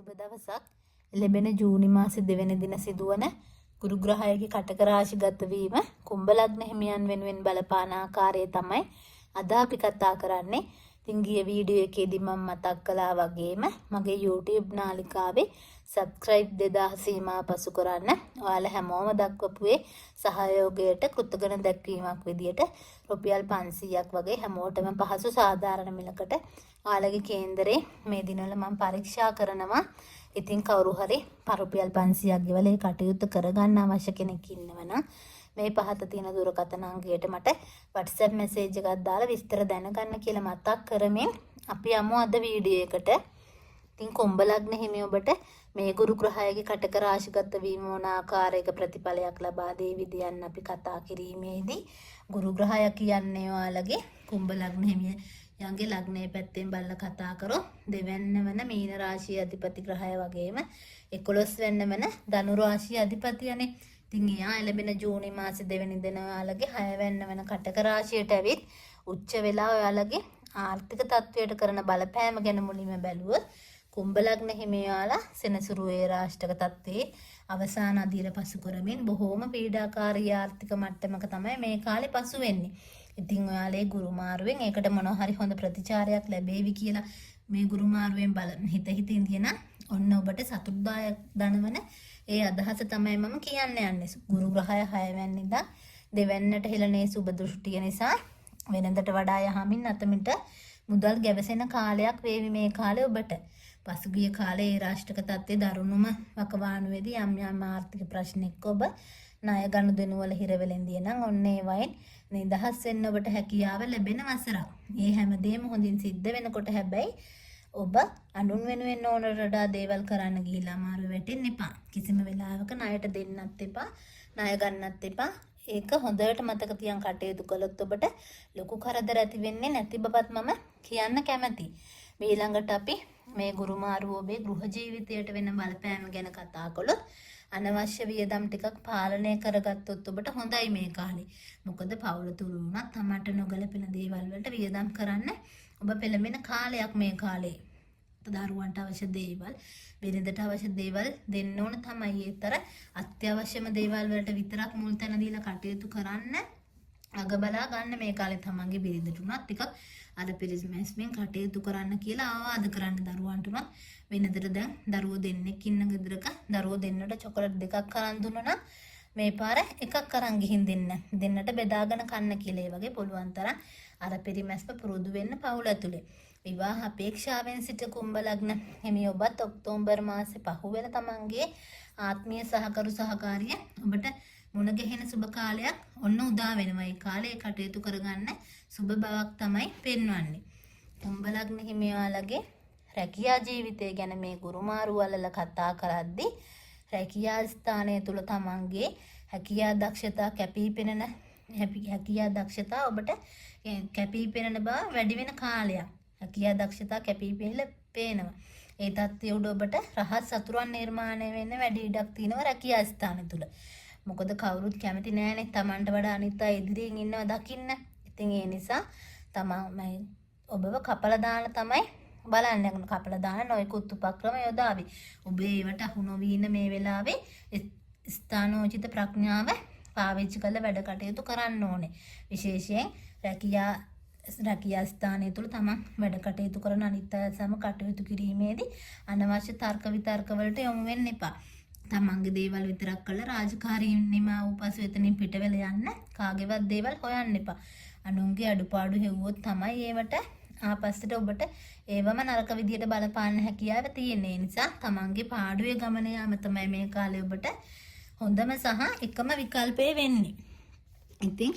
සුබ දවසක්. ලැබෙන ජූනි මාසේ 2 වෙනි දින සිදුවන ගුරු ග්‍රහයගේ කටක රාශිගත වීම කුම්භ ලග්න හිමියන් වෙනුවෙන් බලපාන ආකාරය තමයි අද අපි කතා කරන්නේ. ඉතින් ගිය වීඩියෝ එකේදී මම මතක් කළා වගේම මගේ YouTube නාලිකාවේ subscribe 2000 සීමාව පසු කරන්න. ඔයාලා හැමෝම දක්වපුවේ සහයෝගයට කෘතඥ දැක්වීමක් විදියට රුපියල් 500ක් වගේ හැමෝටම පහසු සාධාරණ මිලකට ඔයාලගේ කේන්දරේ මේ දිනවල මම පරීක්ෂා කරනවා. ඉතින් කවුරු හරි රුපියල් 500ක් ගෙවලා ඒ කටයුත්ත කරගන්න අවශ්‍ය කෙනෙක් ඉන්නවනම් මේ පහත තියෙන දුරකථන අංකයට මට WhatsApp message එකක් දාලා විස්තර දැනගන්න කියලා මතක් කරමින් අපි යමු අද වීඩියෝ එකට. ඉතින් කුම්භ ලග්න හිමි ඔබට මේ ගුරු ග්‍රහයගේ කටක රාශිගත වීම වන ආකාරයක ප්‍රතිඵලයක් ලබා දේ විදියන් අපි කතා කිරීමේදී ගුරු ග්‍රහය කියන්නේ ඔයාලගේ කුම්භ ලග්න හිමිය යන්ගේ ලග්නයේ පැත්තෙන් බලලා කතා කරොත් දෙවැන්න වන මීන රාශිය අධිපති ග්‍රහය වගේම 11 වෙන්න වන ධනු රාශිය අධිපතියනේ. ඉතින් එයා ලැබෙන ජූනි මාසේ 2 වෙනි දින ඔයාලගේ 6 වෙන්න වන කටක රාශියට ඇවිත් උච්ච වෙලා ඔයාලගේ ආර්ථික තත්වයට කරන බලපෑම ගැන මුලින්ම බැලුවොත් කුම්භ ලග්න හිමියාලා සෙනසුරු වේ රාෂ්ටක තත්ත්වයේ අවසාන අදියර පසු කරමින් බොහෝම පීඩාකාරී ආර්ථික මට්ටමක තමයි මේ කාලේ පසු වෙන්නේ. ඉතින් ඔයාලේ ගුරු මාරුවෙන් ඒකට මොනවා හරි හොඳ ප්‍රතිචාරයක් ලැබෙවි කියලා මේ ගුරු මාරුවෙන් හිත ඉඳින ඔන්න ඔබට සතුටුදායක දනවන ඒ අදහස තමයි මම කියන්න යන්නේ. ගුරු ග්‍රහය 6 වෙනිදා දෙවැන්නට හෙළනේ සුබ දෘෂ්ටිය නිසා වෙනදට වඩා යහමින් අතමිට මුදල් ගැවසෙන කාලයක් වේවි මේ කාලේ ඔබට. පසුගිය කාලේ ඒ රාෂ්ට්‍රක තත්ත්වයේ දරුණුම වකවානුවේදී යම් ආර්ථික ප්‍රශ්නයක් ඔබ ණය ගනුදෙනු වල හිර වෙලෙන්දී නම් ඔන්න ඒ වයින් නිදහස් වෙන්න ඔබට හැකියාව ලැබෙන වසරක්. මේ හැමදේම හොඳින් සිද්ධ වෙනකොට හැබැයි ඔබ අනුන් වෙනුවෙන් ඕනරට දේවල් කරන්න ගිහිලා අමාරු වෙටින් එපා. කිසිම වෙලාවක ණයට දෙන්නත් එපා, ණය ගන්නත් එපා. ඒක හොඳට මතක තියන් කටයුතු කළොත් ඔබට ලොකු කරදර ඇති වෙන්නේ නැති බවත් මම කියන්න කැමතියි. ඊළඟට අපි මේ ගුරු මාරුව ඔබේ ගෘහ ජීවිතයට වෙන බලපෑම ගැන කතා කළොත් අනවශ්‍ය වියදම් ටිකක් පාලනය කරගත්තොත් ඔබට හොඳයි මේ කාලේ. මොකද පවුල තුල වුණත් තමට නොගැලපෙන දේවල් වලට වියදම් කරන්න ඔබ පෙළඹෙන කාලයක් මේ කාලේ. දරුවන්ට අවශ්‍ය දේවල්, බිරිඳට අවශ්‍ය දේවල් දෙන්න ඕන තමයි. ඒතර අත්‍යවශ්‍යම දේවල් වලට විතරක් මුල් තැන දීලා කටයුතු කරන්න අග බලා ගන්න මේ කාලේ තමන්ගේ බිරිඳට උනත් ටිකක් අර පිරිස්මැස්මින් කටයුතු කරන්න කියලා ආවාද කරන්න දරුවන්ට උනත්. වෙනදට දැන් දරුවෝ දෙන්නෙක් ඉන්න ගෙදරක දරුවෝ දෙන්නට චොකලට් දෙකක් අරන් දුන්නා නම් මේ පාර එකක් අරන් ගිහින් දෙන්නට බෙදාගෙන කන්න කියලා. ඒ වගේ පුළුවන් තරම් අර පිරිමැස්ම පුරුදු වෙන්න පවුල ඇතුලේ. විවාහ අපේක්ෂාවෙන් සිට කුම්භ ලග්න හිමි ඔබත් ඔක්තෝබර් මාසේ පහුවෙන තමන්ගේ ආත්මීය සහකරු සහකාරිය ඔබට මුණ ගැහෙන සුබ කාලයක් ඔන්න උදා වෙනවා. ඒ කාලේ කටයුතු කරගන්න සුබ බවක් තමයි පෙන්වන්නේ. කුම්භ ලග්න හිමියාලගේ රැකියා ජීවිතය ගැන මේ ගුරු මාරු වලල කතා කරද්දී රැකියා ස්ථානය තුල තමන්ගේ හැකියා දක්ෂතා හැකියා දක්ෂතා ඔබට කැපිපෙනෙන බව වැඩි වෙන කාලයක්. හැකියා දක්ෂතා කැපිපෙනලා පේනවා. ඒ තත්ත්වය උඩ ඔබට රහස් සතුරන් නිර්මාණය වෙන්න වැඩි ඉඩක් තියෙනවා රැකියා ස්ථාන තුල. මොකද කවුරුත් කැමති නෑනේ Tamanට වඩා අනිත් අය ඉදිරියෙන් ඉන්නවා දකින්න. ඉතින් ඒ නිසා තමයි ඔබව කපලා දාන්න තමයි බලන්න. කපලා දාන්න නොයෙකුත් උපක්‍රම යොදාවි. ඔබේ ඒවට අහු නොවී ඉන්න මේ වෙලාවේ ස්ථානෝචිත ප්‍රඥාව පාවිච්චි කරලා වැඩ කටයුතු කරන්න ඕනේ. විශේෂයෙන් රැකියා ස්ථානය තුළ තමන් වැඩ කටයුතු කරන අනිත් අය සම කටයුතු කිරීමේදී අනවශ්‍ය තර්ක විතර්ක වලට යොමු වෙන්න එපා. තමන්ගේ දේවල් විතරක් කරලා රාජකාරීන් නිමා වූ පසු එතනින් පිට වෙලා යන්න කාගේවත් දේවල් හොයන්න එපා. අනුන්ගේ අඩුපාඩු හෙව්වොත් තමයි ඒවට ආපස්සට ඔබට ඒවම නරක විදියට බලපාන්න හැකියාව තියෙන. ඒ නිසා තමන්ගේ පාඩුවේ ගමන යාම තමයි මේ කාලේ ඔබට හොඳම සහ එකම විකල්පය වෙන්නේ. ඉතින්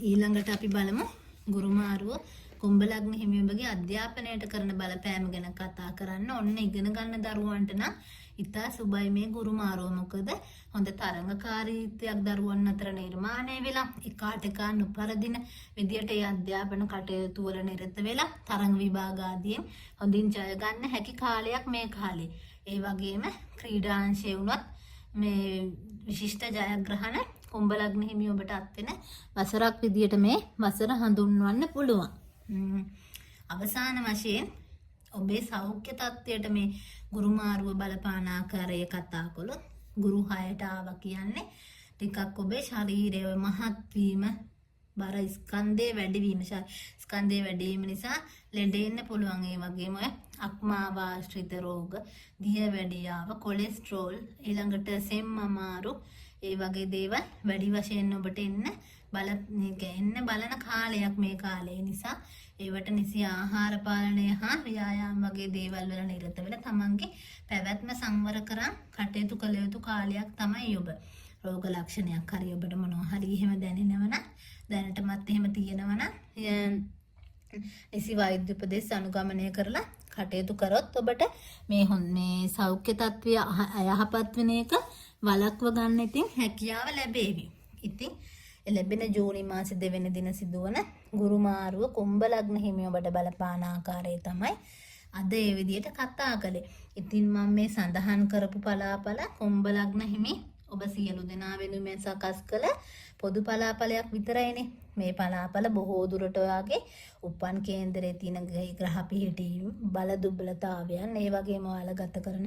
ඊළඟට අපි බලමු ගුරු මාරුව කුම්භ ලග්න හිමි ඔබගේ අධ්‍යාපනයට කරන බලපෑම ගැන කතා කරන්න. ඔන්න ඉගෙන ගන්න දරුවන්ට නම් ඉතා සුබයි මේ ගුරු මාරුව. මොකද හොඳ තරඟකාරීත්වයක් දරුවන් අතර නිර්මාණය වෙලා එකාට එකා නොපරදින විදියට ඒ අධ්‍යාපන කටයුතු වල නිරත වෙලා තරඟ විභාග ආදියෙන් හොඳින් ජය ගන්න හැකි කාලයක් මේ කාලේ. ඒ වගේම ක්‍රීඩාංශයේ වුණත් මේ විශිෂ්ට ජයග්‍රහණ කුම්භ ලග්න හිමි ඔබට අත්වෙන වසරක් විදියට මේ වසර හඳුන්වන්න පුළුවන්. අවසාන වශයෙන් ඔබේ සෞඛ්‍ය තත්ත්වයට මේ ගුරු මාරුව බලපාන ආකාරය කතා කළොත් ගුරු 6ට ආවා කියන්නේ ටිකක් ඔබේ ශරීරයේ මහත් වීම බර ස්කන්ධයේ වැඩිවීම ස්කන්ධයේ වැඩිවීම නිසා ලෙඩ එන්න පුළුවන්. ඒ වගේම අක්මාව ආශ්‍රිත රෝග, දිය වැඩියාව, කොලෙස්ටරෝල්, ඊළඟට සෙම් අමාරු ඒ වගේ දේවල් වැඩි වශයෙන් ඔබට එන්න බලන කාලයක් මේ කාලය නිසා ඒවට නිසි ආහාර පාලනය හා ව්‍යායාම වගේ දේවල් වල නිරත වෙලා තමන්ගේ පැවැත්ම සංවර කරන් කටයුතු කළ යුතු කාලයක් තමයි ඔබ. රෝග ලක්ෂණයක් හරි ඔබට මොනවා හරි එහෙම දැනෙනවනම් දැනටමත් එහෙම තියෙනවනම් නිසි වෛද්‍ය උපදෙස් අනුගමනය කරලා කටයුතු කරොත් ඔබට මේ සෞඛ්‍ය තත්ත්වය අයහපත් වෙන එක වළක්ව ගන්න ඉතින් හැකියාව ලැබේවි. ඉතින් ලැබෙන ජූනි මාසේ 2 වෙනි දින සිදුවන ගුරු මාරුව කුම්භ ලග්න හිමි ඔබට බලපාන ආකාරය තමයි අද ඒ විදිහට කතා කළේ. ඉතින් මම මේ සඳහන් කරපු පලාපල කුම්භ ලග්න හිමි ඔබ සියලු දෙනා වෙනුවෙන් සකස් කළ පොදු පලාපලයක් විතරයිනේ. මේ පලාපල බොහෝ දුරට ඔයාගේ උපන් කේන්දරයේ තියෙන ග්‍රහ පිහිටීම් බල දුබලතාවයන් ඒ වගේම ඔයාලා ගත කරන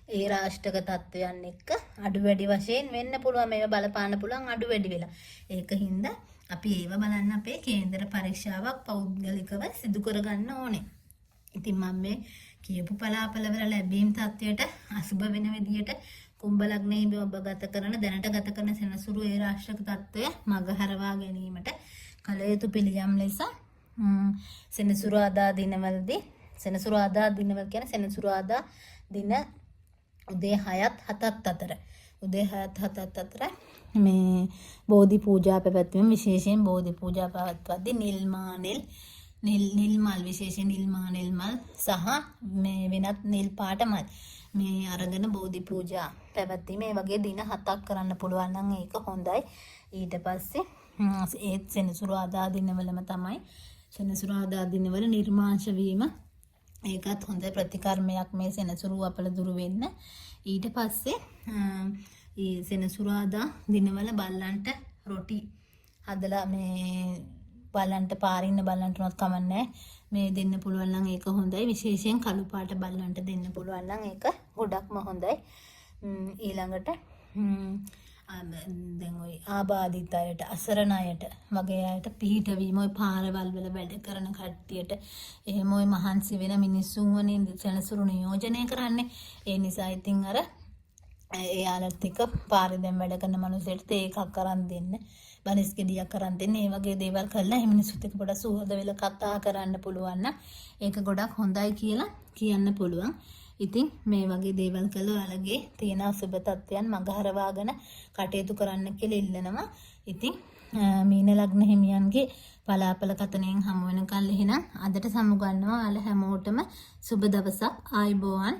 ඒ රාෂ්ටක තත්වයන් එක්ක අඩු වැඩි වශයෙන් වෙන්න පුළුවන්. මේව බලපාන්න පුළුවන් අඩු වැඩි වෙලා. ඒකින්ද අපි ඒව බලන්න අපේ කේන්දර පරීක්ෂාවක් පෞද්ගලිකව සිදු කරගන්න ඕනේ. ඉතින් මම මේ කියපු පලාපල වල ලැබීම් තත්වයට අසුබ වෙන විදියට කුම්භ ලග්නයේ ඔබ ගත කරන දැනට ගත කරන සෙනසුරු ඒ රාශික තත්ත්වය මගහරවා ගැනීමට කල යුතු පිළියම් ලෙස සෙනසුරාදා දිනවලදී සෙනසුරාදා දිනවල කියන්නේ සෙනසුරාදා දින උදේ 6ත් 7ත් අතර උදේ 6ත් 7ත් අතර මේ බෝධි පූජා පැවැත්වීම විශේෂයෙන් බෝධි පූජා පවත්වද්දී නිල් මල් විශේෂයෙන් නිල් මල් සහ මේ වෙනත් නිල් පාට මල් මේ අරගෙන බෝධි පූජා පැවැත්වීම මේ වගේ දින 7ක් කරන්න පුළුවන් නම් ඒක හොඳයි. ඊට පස්සේ ඒත් සෙනසුරාදා දිනවලම තමයි සෙනසුරාදා දිනවල නිර්මාංශ වීම ඒකත් හොඳ ප්‍රතිකර්මයක් මේ සෙනසුරු අපල දුරු වෙන්න. ඊට පස්සේ ඒ සෙනසුරාදා දිනවල බල්ලන්ට රොටි හදලා මේ බල්ලන්ට පාරින්න බල්ලන්ට උනත් කමන්නේ මේ දෙන්න පුළුවන් නම් ඒක හොඳයි. විශේෂයෙන් කළු පාට බල්ලන්ට දෙන්න පුළුවන් නම් ඒක ගොඩක්ම හොඳයි. ඊළඟට දැන් ওই ආබාධිත අයට අසරණ අයට වගේ අයට පිහිටවීම ওই පාරවල් වල වැඩ කරන කට්ටියට එහෙම ওই මහන්සි වෙන මිනිස්සුන් වනින් සෙනසුරු නියෝජනය කරන්නේ. ඒ නිසා ඉතින් අර එයාලට ටික පාරේ දැන් වැඩ කරන මිනිස්සුන්ට ඒකක් අරන් දෙන්න බනිස් ගෙඩියක් අරන් දෙන්න. ඒ වගේ දේවල් කළා එහෙම මිනිස්සුත් එක්ක පොඩක් සුහද වෙලා කතා කරන්න පුළුවන් නම් ඒක ගොඩක් හොඳයි කියලා කියන්න පුළුවන්. ඉතින් මේ වගේ දේවල් කළා ඔයාලගේ තියෙන අසුබ තත්ත්වයන් මගහරවාගෙන කටයුතු කරන්න කියලා ඉල්ලනවා. ඉතින් මීන ලග්න හිමියන්ගේ පලාපල කතනෙන් හමු වෙනකල් එහෙනම් අදට සමුගන්නවා. ඔයාලා හැමෝටම සුබ දවසක්. ආයුබෝවන්.